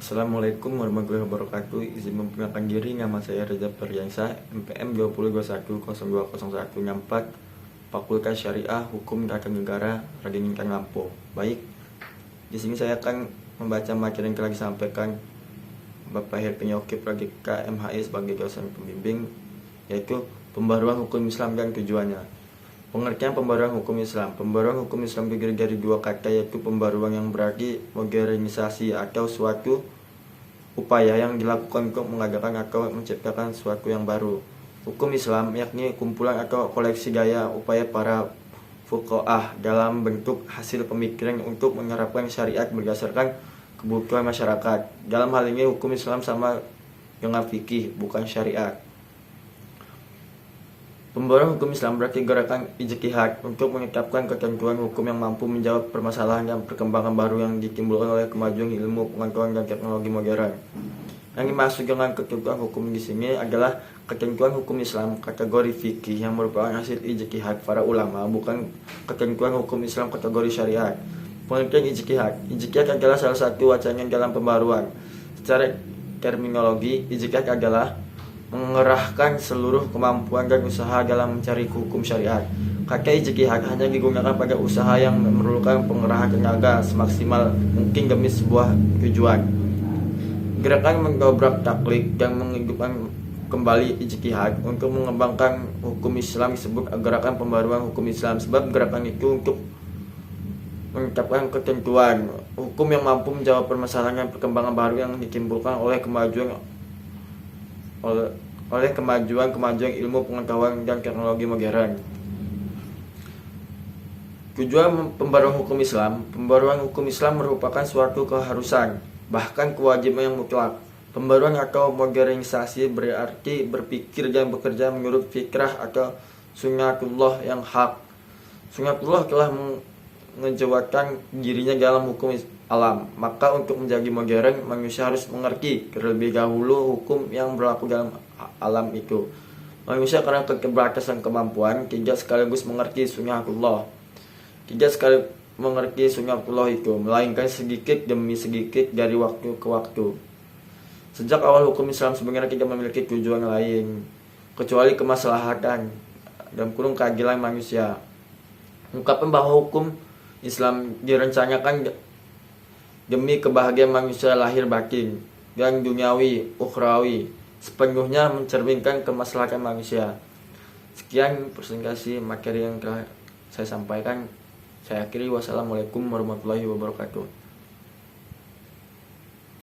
Assalamualaikum warahmatullahi wabarakatuh. Izin memperkenalkan diri, nama saya Reza Peryansa, MPM 2021-020164, Fakultas Syariah Hukum Tata Negara, Radiningkan Lampung. Baik, di sini saya akan membaca materi yang telah disampaikan Bapak Herpin Yokip Radika MHI sebagai dosen pembimbing, yaitu pembaruan hukum Islam dan tujuannya. Pengertian pembaruan hukum Islam. Pembaruan hukum Islam terdiri dari dua kata, yaitu pembaruan yang berarti modernisasi atau suatu upaya yang dilakukan untuk mengadakan atau menciptakan sesuatu yang baru. Hukum Islam yakni kumpulan atau koleksi gaya upaya para fuqaha dalam bentuk hasil pemikiran untuk menerapkan syariat berdasarkan kebutuhan masyarakat. Dalam hal ini hukum Islam sama dengan fikih, bukan syariat. Pembaruan hukum Islam berarti gerakan ijtihad untuk menetapkan ketentuan hukum yang mampu menjawab permasalahan dan perkembangan baru yang ditimbulkan oleh kemajuan ilmu, pengetahuan, dan teknologi modern. Yang dimaksud dengan ketentuan hukum di sini adalah ketentuan hukum Islam kategori fikih yang merupakan hasil ijtihad para ulama, bukan ketentuan hukum Islam kategori syariat. Pengertian ijtihad. Ijtihad adalah salah satu wacana dalam pembaruan. Secara terminologi, ijtihad adalah mengerahkan seluruh kemampuan dan usaha dalam mencari hukum syariat. Kata ijtihad hanya digunakan pada usaha yang memerlukan pengerahan tenaga semaksimal mungkin demi sebuah tujuan. Gerakan mendobrak taklid dan menghidupkan kembali ijtihad untuk mengembangkan hukum Islam disebut gerakan pembaruan hukum Islam, sebab gerakan itu untuk menetapkan ketentuan hukum yang mampu menjawab permasalahan dan perkembangan baru yang ditimbulkan oleh kemajuan ilmu, pengetahuan, dan teknologi modern. Tujuan pembaruan hukum Islam. Pembaruan hukum Islam merupakan suatu keharusan, bahkan kewajiban yang mutlak. Pembaruan atau modernisasi berarti berpikir dan bekerja menurut fikrah atau sunnatullah yang hak. Sunnatullah telah menjewatkan dirinya dalam hukum alam, maka untuk menjadi modern manusia harus mengerti terlebih dahulu hukum yang berlaku dalam alam itu. Manusia karena keterbatasan kemampuan tidak sekaligus mengerti sunnatullah, itu, melainkan sedikit demi sedikit dari waktu ke waktu. Sejak awal hukum Islam sebenarnya tidak memiliki tujuan lain kecuali kemaslahatan dan keadilan manusia. Ungkapan bahwa hukum Islam direncanakan demi kebahagiaan manusia lahir batin dan duniawi ukhrawi sepenuhnya mencerminkan kemaslahatan manusia. Sekian presentasi materi yang telah saya sampaikan. Saya akhiri. Wassalamualaikum warahmatullahi wabarakatuh.